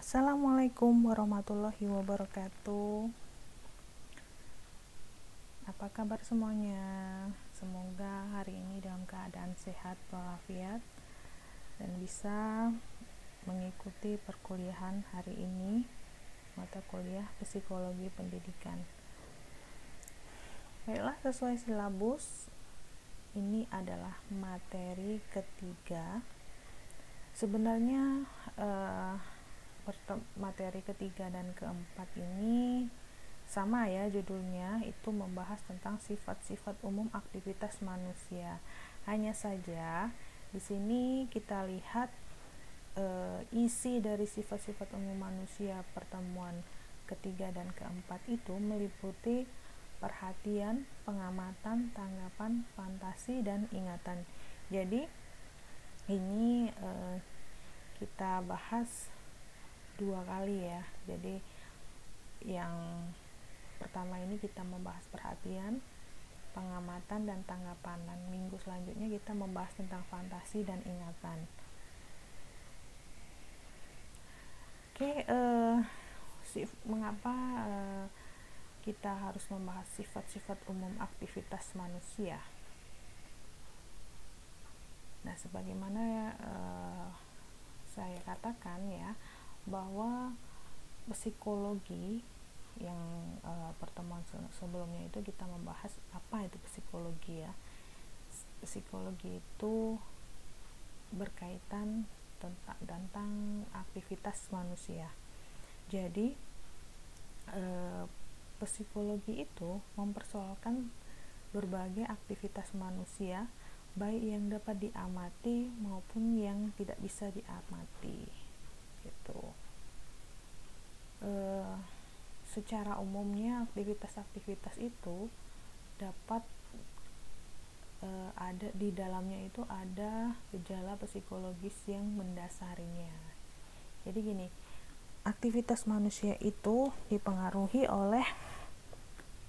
Assalamualaikum warahmatullahi wabarakatuh. Apa kabar semuanya? Semoga hari ini dalam keadaan sehat walafiat dan bisa mengikuti perkuliahan hari ini, mata kuliah psikologi pendidikan. Baiklah, sesuai silabus, ini adalah materi ketiga. Sebenarnya materi ketiga dan keempat ini sama ya judulnya, itu membahas tentang sifat-sifat umum aktivitas manusia. Hanya saja di sini kita lihat isi dari sifat-sifat umum manusia pertemuan ketiga dan keempat itu meliputi perhatian, pengamatan, tanggapan, fantasi, dan ingatan. Jadi ini kita bahas dua kali ya. Jadi yang pertama ini kita membahas perhatian, pengamatan, dan tanggapan. Dan minggu selanjutnya kita membahas tentang fantasi dan ingatan. Oke, mengapa kita harus membahas sifat-sifat umum aktivitas manusia? Nah, sebagaimana saya katakan ya, bahwa psikologi yang pertemuan sebelumnya itu kita membahas apa itu psikologi ya. Psikologi itu berkaitan tentang aktivitas manusia. Jadi psikologi itu mempersoalkan berbagai aktivitas manusia, baik yang dapat diamati maupun yang tidak bisa diamati gitu. Secara umumnya aktivitas-aktivitas itu dapat ada di dalamnya, itu ada gejala psikologis yang mendasarinya. Jadi gini, aktivitas manusia itu dipengaruhi oleh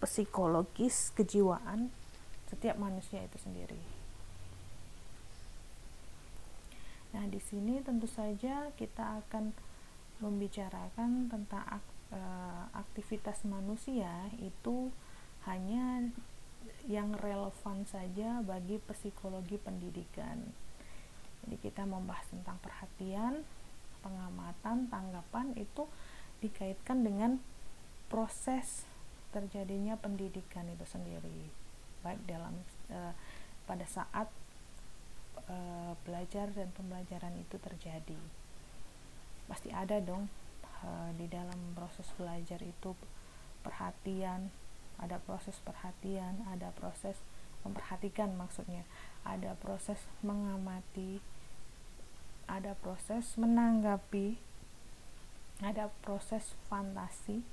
psikologis kejiwaan setiap manusia itu sendiri. Nah, di sini tentu saja kita akan membicarakan tentang aktivitas manusia itu hanya yang relevan saja bagi psikologi pendidikan. Jadi kita membahas tentang perhatian, pengamatan, tanggapan, itu dikaitkan dengan proses terjadinya pendidikan itu sendiri, baik dalam pada saat belajar dan pembelajaran itu terjadi. Pasti ada dong di dalam proses belajar itu perhatian, ada proses perhatian, ada proses memperhatikan, maksudnya ada proses mengamati, ada proses menanggapi, ada proses fantasi,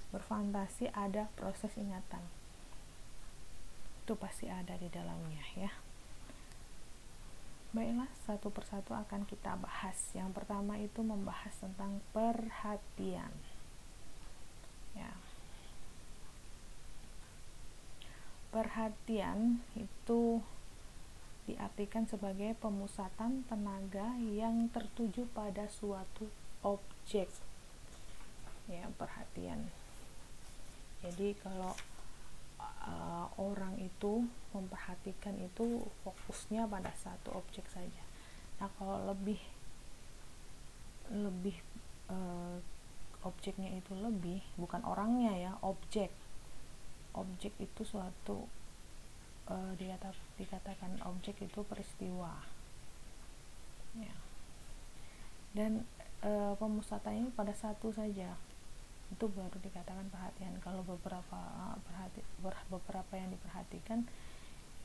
berfantasi, ada proses ingatan. Itu pasti ada di dalamnya ya. Baiklah, satu persatu akan kita bahas. Yang pertama itu membahas tentang perhatian. Ya. Perhatian itu diartikan sebagai pemusatan tenaga yang tertuju pada suatu objek. Ya, perhatian. Jadi kalau orang itu memperhatikan itu fokusnya pada satu objek saja. Nah, kalau lebih objeknya itu lebih, bukan orangnya ya, objek itu suatu dikatakan objek itu peristiwa ya. Dan pemusatan ini pada satu saja, itu baru dikatakan perhatian. Kalau beberapa yang diperhatikan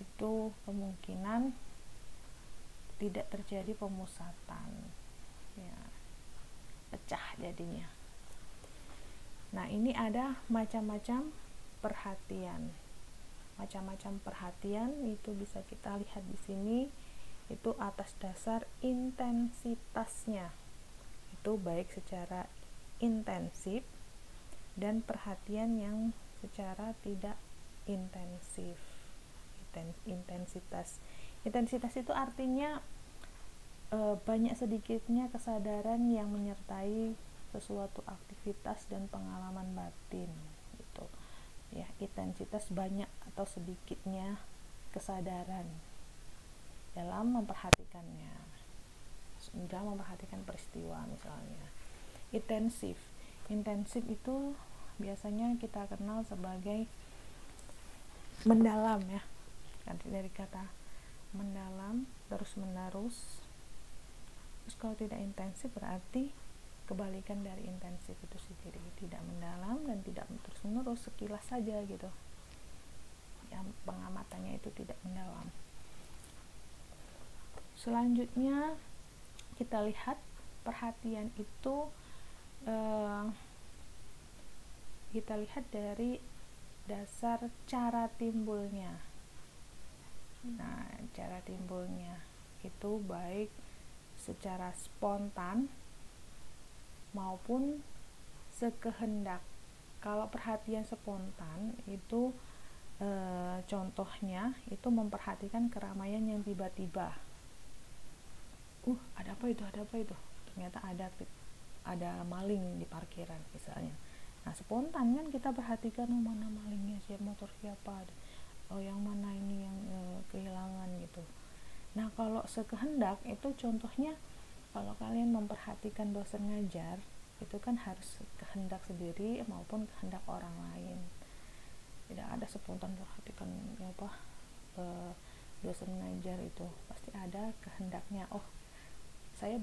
itu kemungkinan tidak terjadi pemusatan ya, pecah jadinya. Nah, ini ada macam-macam perhatian. Macam-macam perhatian itu bisa kita lihat di sini, itu atas dasar intensitasnya, itu baik secara intensif dan perhatian yang secara tidak intensif. Intensitas itu artinya banyak sedikitnya kesadaran yang menyertai sesuatu aktivitas dan pengalaman batin gitu ya. Intensitas banyak atau sedikitnya kesadaran dalam memperhatikannya, dalam memperhatikan peristiwa misalnya. Intensif itu biasanya kita kenal sebagai mendalam ya, kan dari kata mendalam, terus menerus. Terus kalau tidak intensif berarti kebalikan dari intensif itu sendiri, tidak mendalam dan tidak terus menerus, sekilas saja gitu yang pengamatannya itu tidak mendalam. Selanjutnya kita lihat perhatian itu kita lihat dari dasar cara timbulnya. Nah, cara timbulnya itu baik secara spontan maupun sekehendak. Kalau perhatian spontan itu contohnya itu memperhatikan keramaian yang tiba-tiba. Ada apa itu? Ternyata ada maling di parkiran misalnya. Nah, spontan kan kita perhatikan, mana malingnya, motor siapa, yang mana ini yang kehilangan gitu. Nah, kalau sekehendak itu contohnya kalau kalian memperhatikan dosen ngajar, itu kan harus kehendak sendiri maupun kehendak orang lain. Tidak ada spontan perhatikan dosen ngajar, itu pasti ada kehendaknya. Saya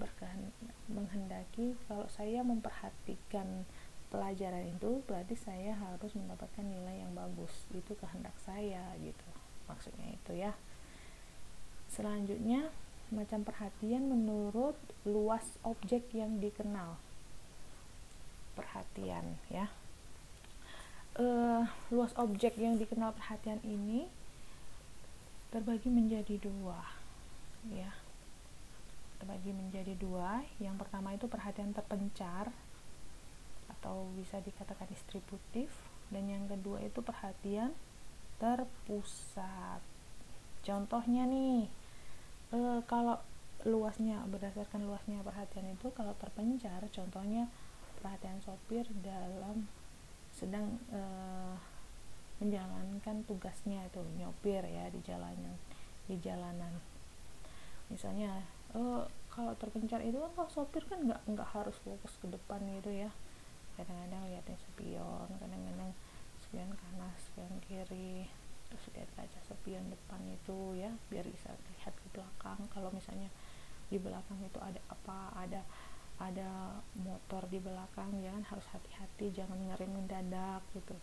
menghendaki kalau saya memperhatikan pelajaran itu berarti saya harus mendapatkan nilai yang bagus, itu kehendak saya gitu, maksudnya itu ya. Selanjutnya macam perhatian menurut luas objek yang dikenal. Perhatian ya, luas objek yang dikenal perhatian ini terbagi menjadi dua ya, Yang pertama itu perhatian terpencar atau bisa dikatakan distributif, dan yang kedua itu perhatian terpusat. Contohnya nih, kalau berdasarkan luasnya perhatian itu, kalau terpencar contohnya perhatian sopir dalam sedang menjalankan tugasnya itu nyopir ya di jalanan. Misalnya kalau terpencar itu kan, kalau sopir kan nggak harus fokus ke depan gitu ya, kadang-kadang liatin spion, kadang-kadang spion kanan, spion kiri, terus lihat kaca spion depan itu ya, biar bisa lihat ke belakang. Kalau misalnya di belakang itu ada apa, ada motor di belakang, jangan, harus hati-hati, jangan ngerem mendadak gitu.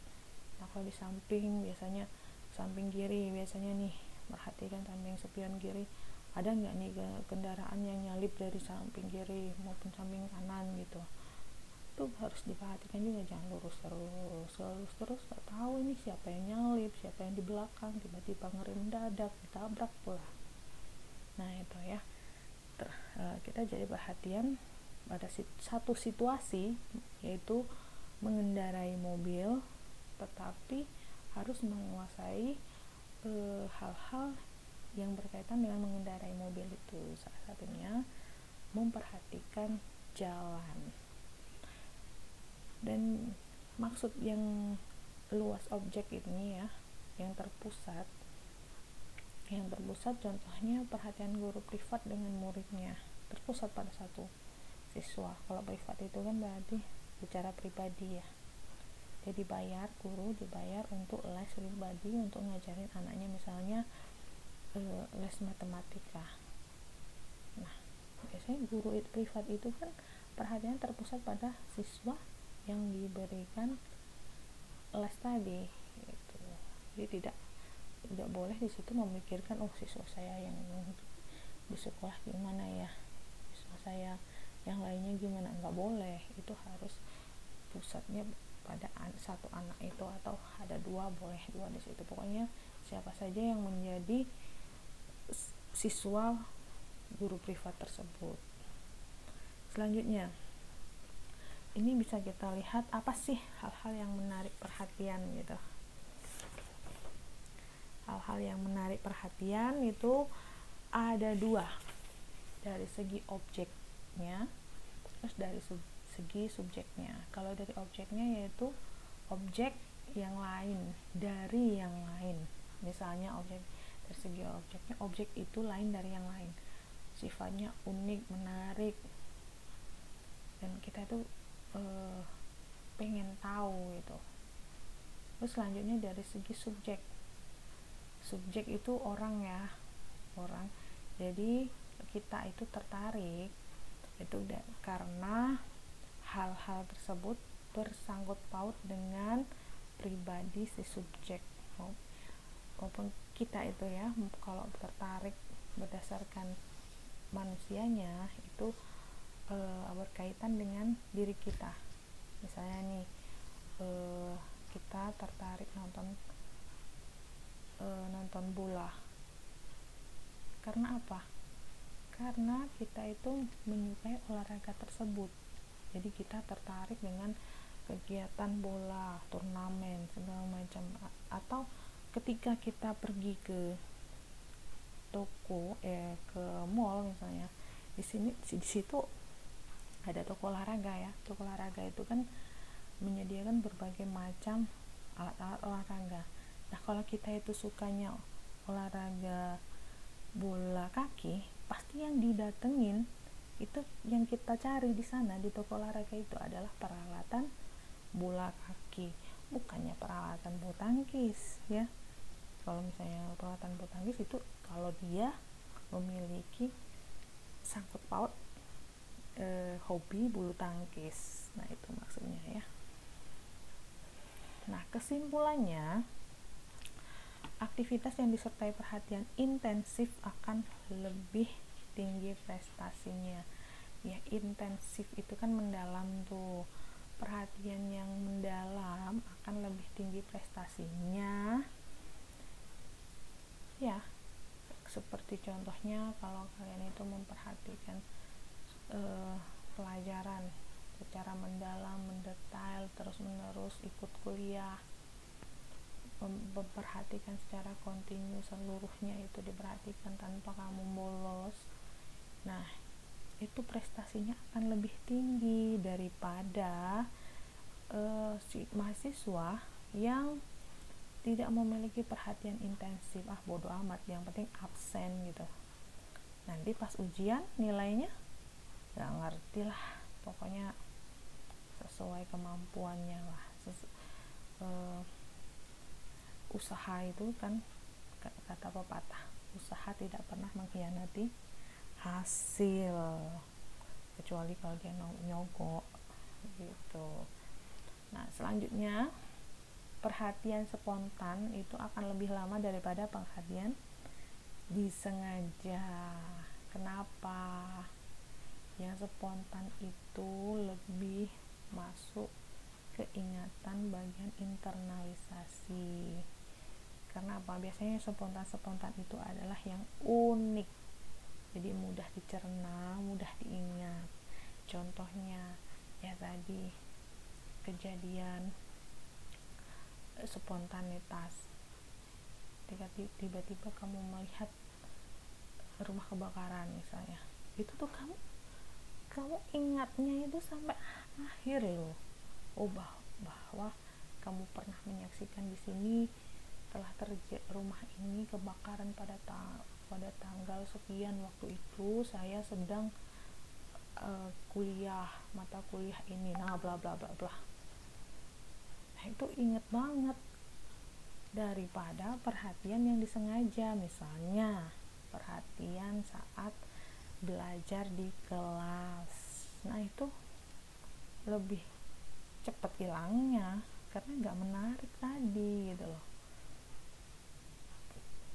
Nah, kalau di samping biasanya samping kiri biasanya nih, perhatikan samping spion kiri ada nggak nih kendaraan yang nyalip dari samping kiri maupun samping kanan gitu. Itu harus diperhatikan juga, jangan lurus terus nggak tahu ini siapa yang nyalip, siapa yang di belakang, tiba-tiba ngerem mendadak, ditabrak pula. Nah itu ya, kita jadi perhatian pada satu situasi, yaitu mengendarai mobil, tetapi harus menguasai hal-hal yang berkaitan dengan mengendarai mobil itu. Salah satunya memperhatikan jalan. Dan maksud yang luas objek ini ya, yang terpusat contohnya perhatian guru privat dengan muridnya, terpusat pada satu siswa. Kalau privat itu kan berarti secara pribadi ya, dia guru dibayar untuk les pribadi untuk ngajarin anaknya, misalnya les matematika. Nah, biasanya guru privat itu kan perhatian terpusat pada siswa yang diberikan les tadi gitu. Jadi tidak boleh di situ memikirkan siswa saya yang di sekolah gimana ya, siswa saya yang lainnya gimana, nggak boleh. Itu harus pusatnya pada satu anak itu, atau ada dua, boleh dua di situ. Pokoknya siapa saja yang menjadi siswa guru privat tersebut. Selanjutnya, ini bisa kita lihat apa sih hal-hal yang menarik perhatian gitu. Hal-hal yang menarik perhatian itu ada dua, dari segi objeknya, terus dari segi subjeknya. Kalau dari objeknya yaitu objek yang lain dari yang lain. Misalnya objek, dari segi objeknya, objek itu lain dari yang lain, sifatnya unik, menarik, dan kita tuh pengen tahu gitu. Terus selanjutnya dari segi subjek. Subjek itu orang ya, orang. Jadi kita itu tertarik itu karena hal-hal tersebut bersangkut paut dengan pribadi si subjek maupun kita itu ya. Kalau tertarik berdasarkan manusianya itu berkaitan dengan diri kita. Misalnya nih kita tertarik nonton bola. Karena apa? Karena kita itu menyukai olahraga tersebut. Jadi kita tertarik dengan kegiatan bola, turnamen, segala macam. Atau ketika kita pergi ke toko, ke mall misalnya, di situ ada toko olahraga ya. Toko olahraga itu kan menyediakan berbagai macam alat-alat olahraga. Nah, kalau kita itu sukanya olahraga bola kaki, pasti yang didatengin itu, yang kita cari di sana di toko olahraga itu adalah peralatan bola kaki, bukannya peralatan bulu tangkis ya. Kalau misalnya peralatan bulu tangkis itu kalau dia memiliki sangkut paut hobi bulu tangkis, nah itu maksudnya ya. Nah, kesimpulannya, aktivitas yang disertai perhatian intensif akan lebih tinggi prestasinya. Ya, intensif itu kan mendalam tuh. Perhatian yang mendalam akan lebih tinggi prestasinya. Ya, seperti contohnya kalau kalian itu memperhatikan pelajaran secara mendalam, mendetail, terus-menerus ikut kuliah, memperhatikan secara kontinu, seluruhnya itu diperhatikan tanpa kamu bolos. Nah, itu prestasinya akan lebih tinggi daripada si mahasiswa yang tidak memiliki perhatian intensif. Bodo amat, yang penting absen gitu. Nanti pas ujian nilainya gak ngerti lah, pokoknya sesuai kemampuannya lah. Usaha itu kan kata pepatah, usaha tidak pernah mengkhianati hasil, kecuali kalau dia nyogok gitu. Nah, selanjutnya, perhatian spontan itu akan lebih lama daripada perhatian disengaja. Kenapa? Yang spontan itu lebih masuk ke ingatan bagian internalisasi. Karena apa? Biasanya spontan itu adalah yang unik, jadi mudah dicerna, mudah diingat. Contohnya ya tadi, kejadian spontanitas, tiba-tiba kamu melihat rumah kebakaran misalnya, itu tuh kamu ingatnya itu sampai akhir loh. Bahwa kamu pernah menyaksikan di sini telah terjadi rumah ini kebakaran pada tanggal sekian, waktu itu saya sedang kuliah mata kuliah ini, nah bla bla bla bla. Nah, itu inget banget daripada perhatian yang disengaja. Misalnya perhatian saat belajar di kelas, nah itu lebih cepat hilangnya karena nggak menarik tadi gitu loh.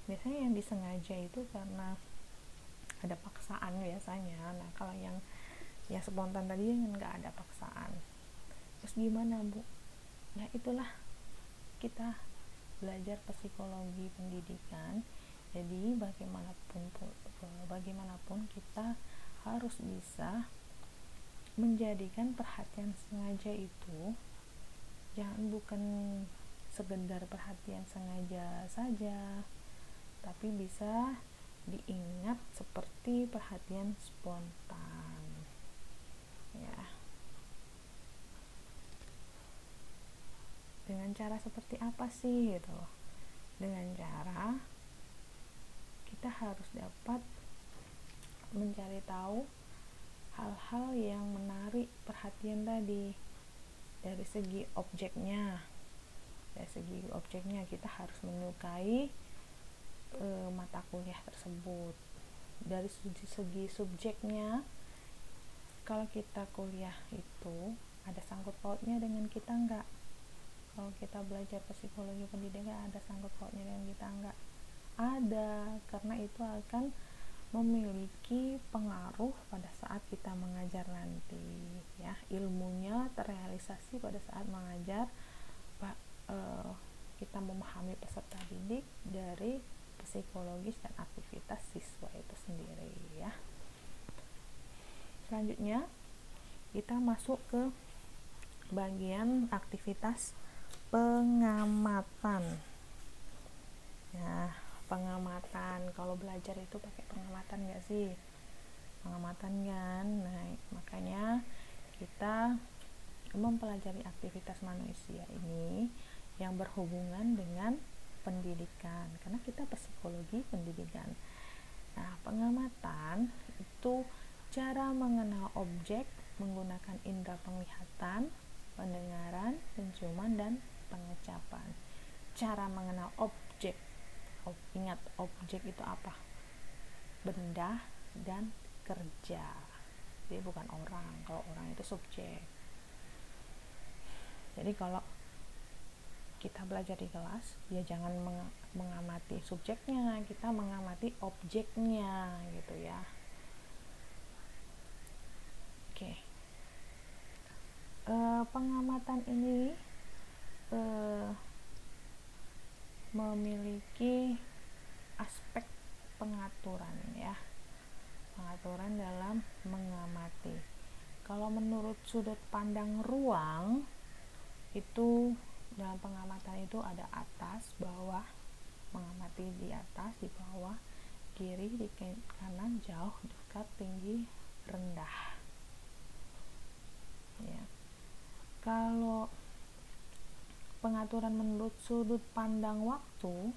Biasanya yang disengaja itu karena ada paksaan biasanya. Nah, kalau yang spontan tadi kan nggak ada paksaan. Terus gimana, Bu? Ya itulah, kita belajar psikologi pendidikan. Jadi bagaimanapun kita harus bisa menjadikan perhatian sengaja itu bukan sekedar perhatian sengaja saja, tapi bisa diingat seperti perhatian spontan ya. cara seperti apa sih gitu. Dengan cara kita harus dapat mencari tahu hal-hal yang menarik perhatian tadi. Dari segi objeknya kita harus menyukai mata kuliah tersebut. Dari segi subjeknya, kalau kita kuliah itu ada sangkut pautnya dengan kita enggak? Kalau kita belajar psikologi pendidikan ada sangkut pautnya dengan kita enggak? Ada, karena itu akan memiliki pengaruh pada saat kita mengajar nanti, ya. Ilmunya terrealisasi pada saat mengajar, kita memahami peserta didik dari psikologis dan aktivitas siswa itu sendiri, ya. Selanjutnya kita masuk ke bagian aktivitas pengamatan. Nah, pengamatan, kalau belajar itu pakai pengamatan nggak sih? Pengamatan kan. Nah, makanya kita mempelajari aktivitas manusia ini yang berhubungan dengan pendidikan, karena kita psikologi pendidikan. Nah, pengamatan itu cara mengenal objek menggunakan indera penglihatan, pendengaran, penciuman, dan pengecapan. Cara mengenal objek. Ingat, objek itu apa? Benda dan kerja. Jadi bukan orang. Kalau orang itu subjek. Jadi kalau kita belajar di kelas, ya jangan mengamati subjeknya, kita mengamati objeknya gitu ya. Oke. Pengamatan ini memiliki aspek pengaturan, ya. Pengaturan dalam mengamati. Kalau menurut sudut pandang ruang, itu dalam pengamatan itu ada atas, bawah, mengamati di atas, di bawah, kiri, di kanan, jauh, dekat, tinggi, rendah, ya. Kalau pengaturan menurut sudut pandang waktu,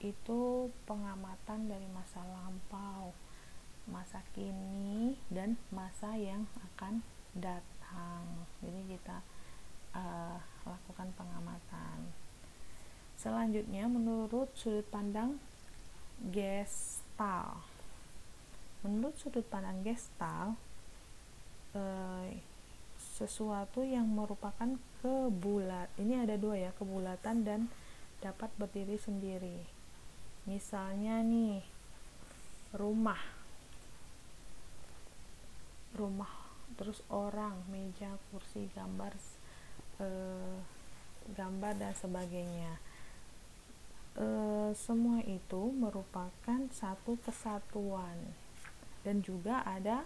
itu pengamatan dari masa lampau, masa kini, dan masa yang akan datang. Jadi kita lakukan pengamatan. Selanjutnya menurut sudut pandang Gestalt. Menurut sudut pandang Gestalt, sesuatu yang merupakan ini ada dua ya, kebulatan dan dapat berdiri sendiri. Misalnya nih, rumah, terus orang, meja, kursi, gambar dan sebagainya. Semua itu merupakan satu kesatuan, dan juga ada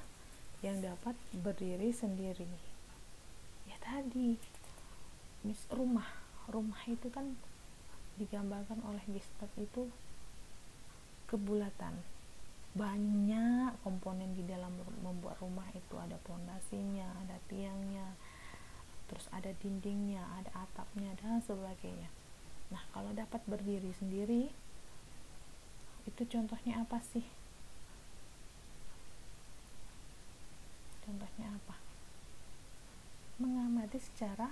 yang dapat berdiri sendiri. Ya tadi, rumah itu kan digambarkan oleh Gestalt itu kebulatan. Banyak komponen di dalam membuat rumah itu, ada pondasinya, ada tiangnya, terus ada dindingnya, ada atapnya, dan sebagainya. Nah, kalau dapat berdiri sendiri, itu contohnya apa sih? Contohnya apa? Mengamati secara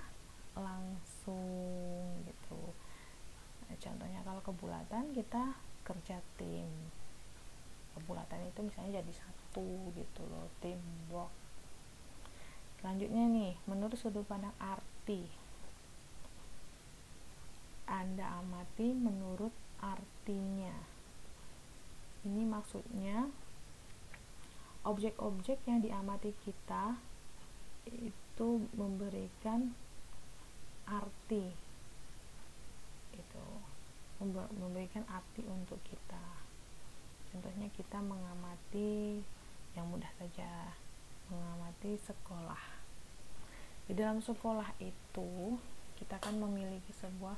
langsung gitu. Nah, contohnya kalau kebulatan, kita kerja tim. Kebulatan itu misalnya jadi satu gitu loh, teamwork. Selanjutnya nih, menurut sudut pandang arti, Anda amati menurut artinya. Ini maksudnya objek-objek yang diamati kita itu memberikan arti, itu memberikan arti untuk kita. Contohnya kita mengamati, yang mudah saja, mengamati sekolah. Di dalam sekolah itu kita kan memiliki sebuah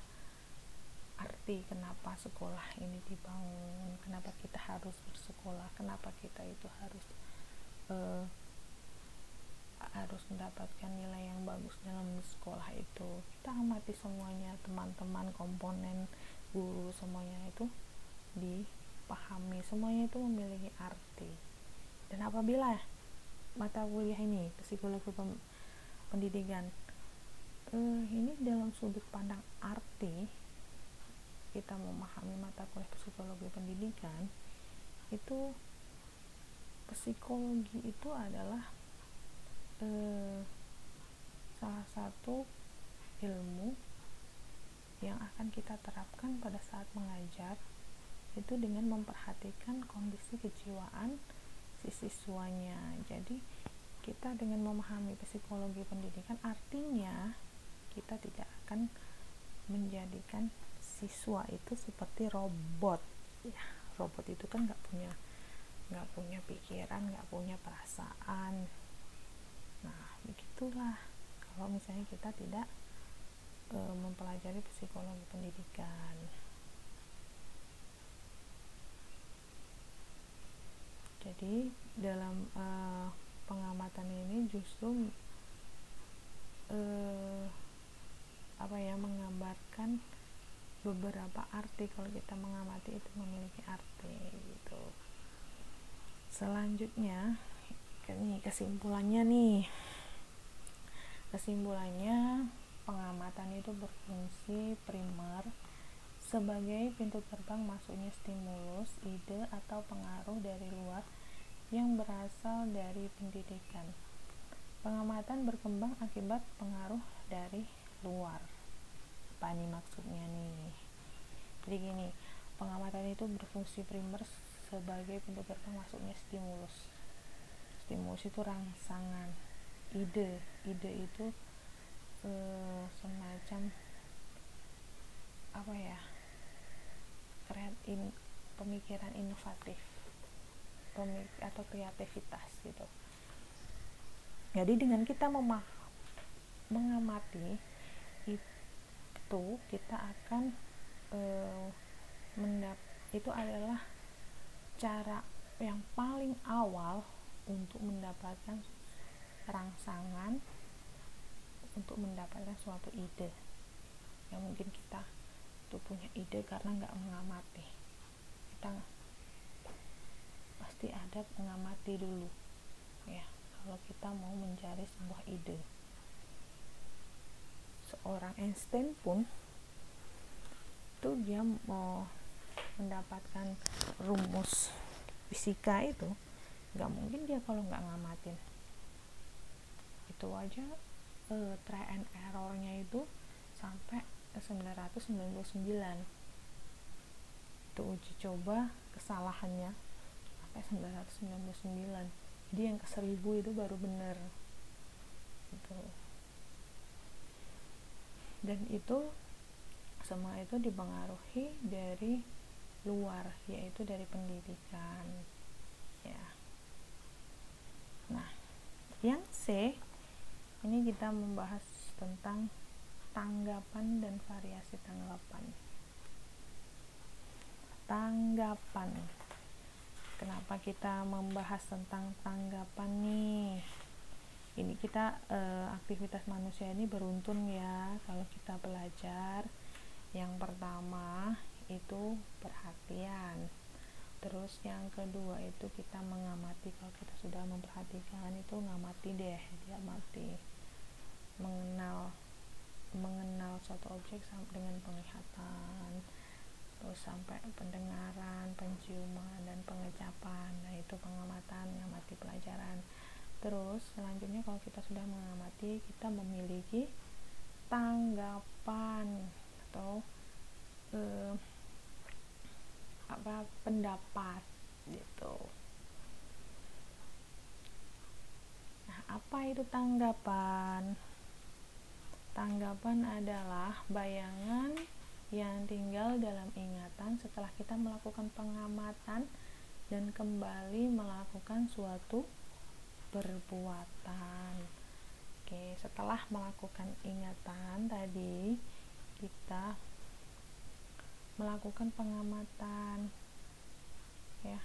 arti kenapa sekolah ini dibangun, kenapa kita harus bersekolah, kenapa kita itu harus harus mendapatkan nilai yang bagus dalam sekolah itu. Kita amati semuanya, teman-teman, komponen, guru, semuanya itu dipahami, semuanya itu memiliki arti. Dan apabila mata kuliah ini psikologi pendidikan ini dalam sudut pandang arti, kita memahami mata kuliah psikologi pendidikan itu, psikologi itu adalah salah satu ilmu yang akan kita terapkan pada saat mengajar, itu dengan memperhatikan kondisi kejiwaan si siswanya. Jadi kita dengan memahami psikologi pendidikan, artinya kita tidak akan menjadikan siswa itu seperti robot. Ya, robot itu kan nggak punya pikiran, nggak punya perasaan. Nah, begitulah kalau misalnya kita tidak mempelajari psikologi pendidikan. Jadi dalam pengamatan ini justru menggambarkan beberapa arti. Kalau kita mengamati itu memiliki arti gitu. Selanjutnya kesimpulannya pengamatan itu berfungsi primer sebagai pintu terbang masuknya stimulus, ide, atau pengaruh dari luar yang berasal dari pendidikan. Pengamatan berkembang akibat pengaruh dari luar. Apa nih maksudnya nih? Jadi gini, pengamatan itu berfungsi primer sebagai pintu terbang masuknya stimulus. Stimulus itu rangsangan. Ide itu semacam pemikiran inovatif atau kreativitas gitu. Jadi dengan kita mengamati itu, kita akan itu adalah cara yang paling awal untuk mendapatkan rangsangan, untuk mendapatkan suatu ide. Yang mungkin kita tuh punya ide karena nggak mengamati. Kita pasti ada mengamati dulu ya, kalau kita mau mencari sebuah ide. Seorang Einstein pun itu dia mau mendapatkan rumus fisika itu nggak mungkin dia kalau nggak ngamatin. Itu aja try and error-nya itu sampai 999. Itu uji coba kesalahannya sampai 999. Jadi yang ke-1000 itu baru benar gitu. Dan itu semua itu dipengaruhi dari luar, yaitu dari pendidikan ya. Nah, yang C ini kita membahas tentang tanggapan dan variasi tanggapan. Kenapa kita membahas tentang tanggapan nih? Ini kita aktivitas manusia ini beruntun ya kalau kita belajar. Yang pertama itu perhatian. Terus yang kedua itu kita mengamati. Kalau kita sudah memperhatikan itu ngamati deh, diamati. Mengenal suatu objek dengan penglihatan, terus sampai pendengaran, penciuman, dan pengecapan. Nah, itu pengamatan, mengamati pelajaran. Terus selanjutnya kalau kita sudah mengamati, kita memiliki tanggapan atau pendapat gitu. Nah, apa itu tanggapan? Tanggapan adalah bayangan yang tinggal dalam ingatan setelah kita melakukan pengamatan dan kembali melakukan suatu perbuatan. Oke, setelah melakukan ingatan tadi, kita melakukan pengamatan ya.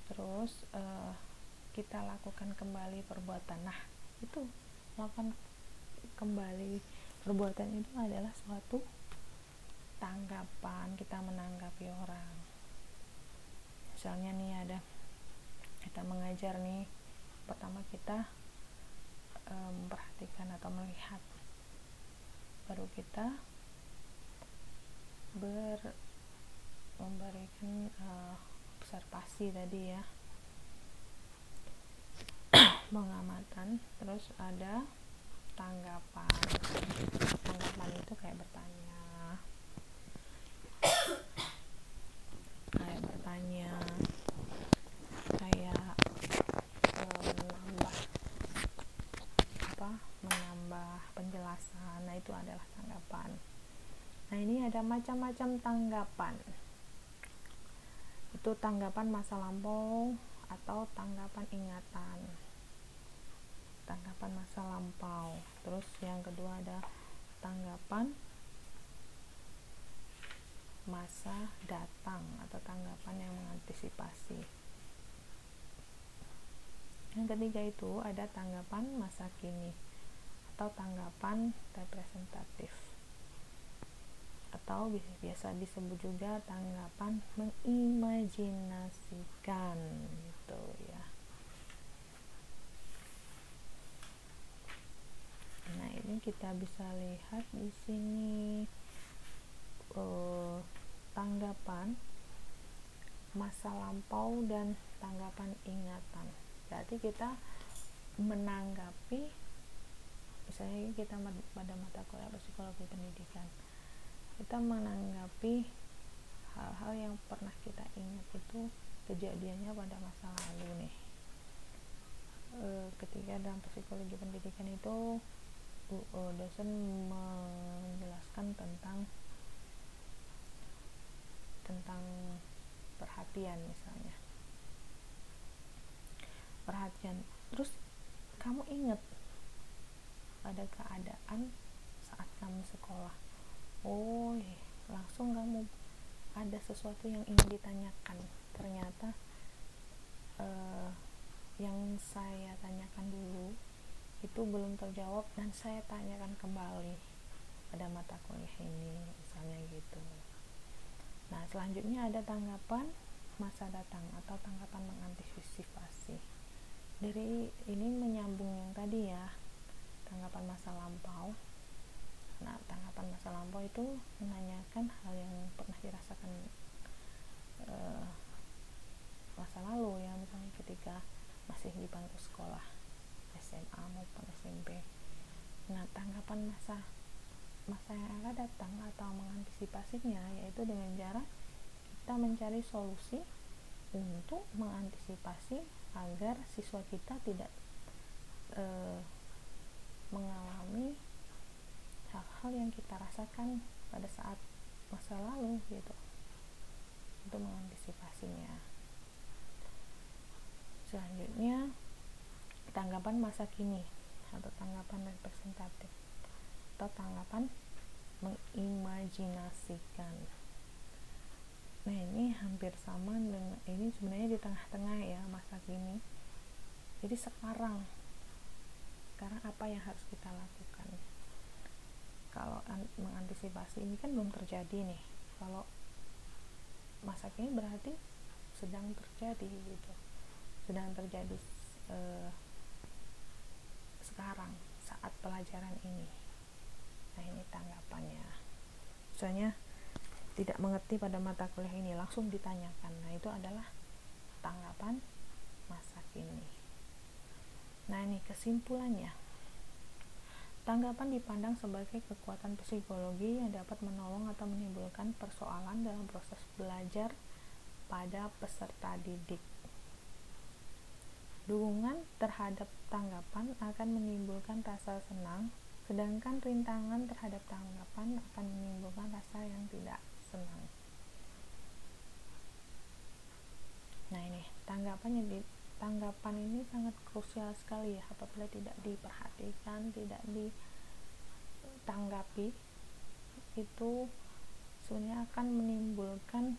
Terus kita lakukan kembali perbuatan. Nah, itu melakukan kembali perbuatan itu adalah suatu tanggapan, kita menanggapi orang. Misalnya nih ada kita mengajar nih, pertama kita memperhatikan atau melihat, baru kita memberikan observasi tadi ya, pengamatan, terus ada tanggapan itu kayak bertanya menambah penjelasan. Nah, itu adalah tanggapan. Nah, ini ada macam-macam tanggapan. Itu tanggapan masa lampau atau tanggapan ingatan. Tanggapan masa lampau. Terus yang kedua ada tanggapan masa datang atau tanggapan yang mengantisipasi. Yang ketiga itu ada tanggapan masa kini atau tanggapan representatif, atau biasa disebut juga tanggapan mengimajinasikan gitu ya. Nah, ini kita bisa lihat di sini tanggapan masa lampau dan tanggapan ingatan. Berarti kita menanggapi, misalnya kita pada mata kuliah psikologi pendidikan, kita menanggapi hal-hal yang pernah kita ingat itu kejadiannya pada masa lalu nih. Ketika dalam psikologi pendidikan itu dosen menjelaskan tentang perhatian, misalnya perhatian, terus kamu ingat pada keadaan saat kamu sekolah, langsung kamu ada sesuatu yang ingin ditanyakan, ternyata yang saya tanyakan dulu itu belum terjawab dan saya tanyakan kembali pada mata kuliah ini, misalnya gitu. Nah, selanjutnya ada tanggapan masa datang atau tanggapan mengantisipasi. Dari ini menyambung yang tadi ya, tanggapan masa lampau. Nah, tanggapan masa lampau itu menanyakan hal yang pernah dirasakan masa lalu ya, misalnya ketika masih di bangku sekolah SMA maupun SMP. Nah, tanggapan masa yang akan datang atau mengantisipasinya yaitu dengan cara kita mencari solusi untuk mengantisipasi agar siswa kita tidak mengalami hal-hal yang kita rasakan pada saat masa lalu gitu, untuk mengantisipasinya. Selanjutnya tanggapan masa kini atau tanggapan representatif atau tanggapan mengimajinasikan. Nah, ini hampir sama dengan ini, sebenarnya di tengah-tengah ya, masa kini. Jadi sekarang apa yang harus kita lakukan? Kalau mengantisipasi ini kan belum terjadi nih. Kalau masa kini berarti sedang terjadi gitu, sedang terjadi sekarang saat pelajaran ini. Nah, ini tanggapannya. Misalnya tidak mengerti pada mata kuliah ini, langsung ditanyakan. Nah, itu adalah tanggapan masa kini. Nah, ini kesimpulannya. Tanggapan dipandang sebagai kekuatan psikologi yang dapat menolong atau menimbulkan persoalan dalam proses belajar pada peserta didik. Dukungan terhadap tanggapan akan menimbulkan rasa senang, sedangkan rintangan terhadap tanggapan akan menimbulkan rasa yang tidak senang. Nah, ini tanggapan ini sangat krusial sekali ya. Apabila tidak diperhatikan, tidak ditanggapi, itu sebenarnya akan menimbulkan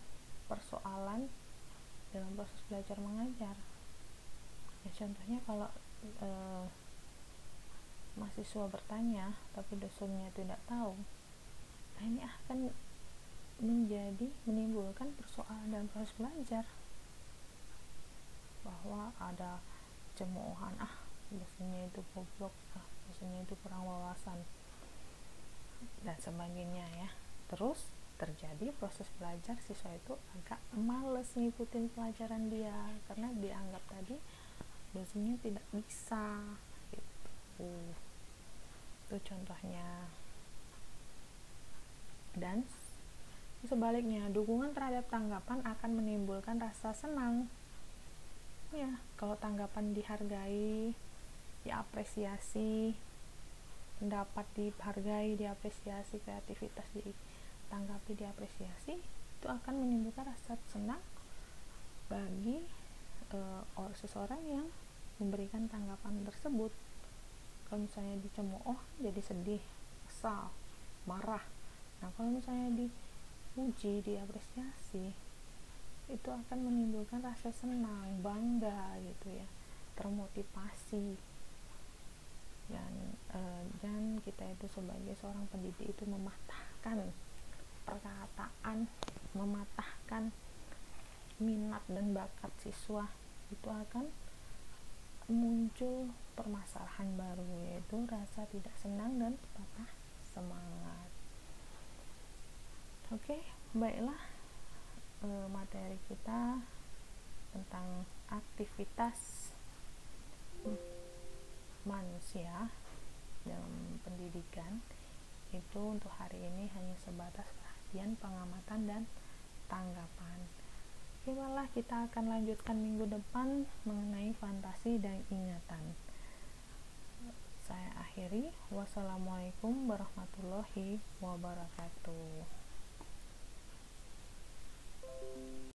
persoalan dalam proses belajar mengajar. Ya, contohnya kalau mahasiswa bertanya tapi dosennya tidak tahu, nah ini akan menimbulkan persoalan dalam proses belajar, bahwa ada cemoohan, dosennya itu goblok, dosennya itu kurang wawasan dan sebagainya ya. Terus terjadi proses belajar, siswa itu agak males ngikutin pelajaran dia karena dianggap tadi dosennya tidak bisa gitu. Itu contohnya. Dan sebaliknya, dukungan terhadap tanggapan akan menimbulkan rasa senang ya. Kalau tanggapan dihargai, diapresiasi, pendapat dihargai, diapresiasi, kreativitas ditanggapi, diapresiasi, itu akan menimbulkan rasa senang bagi seseorang yang memberikan tanggapan tersebut. Kalau misalnya dicemooh, jadi sedih, kesal, marah. Nah, kalau misalnya dipuji, diapresiasi, itu akan menimbulkan rasa senang, bangga gitu ya, termotivasi. Dan kita itu sebagai seorang pendidik itu mematahkan perkataan, mematahkan minat dan bakat siswa, itu akan muncul permasalahan baru, yaitu rasa tidak senang dan patah semangat. Oke, baiklah, materi kita tentang aktivitas manusia dalam pendidikan itu untuk hari ini hanya sebatas perhatian, pengamatan, dan tanggapan. Oke, malah kita akan lanjutkan minggu depan mengenai fantasi dan ingatan. Saya akhiri. Wassalamualaikum warahmatullahi wabarakatuh.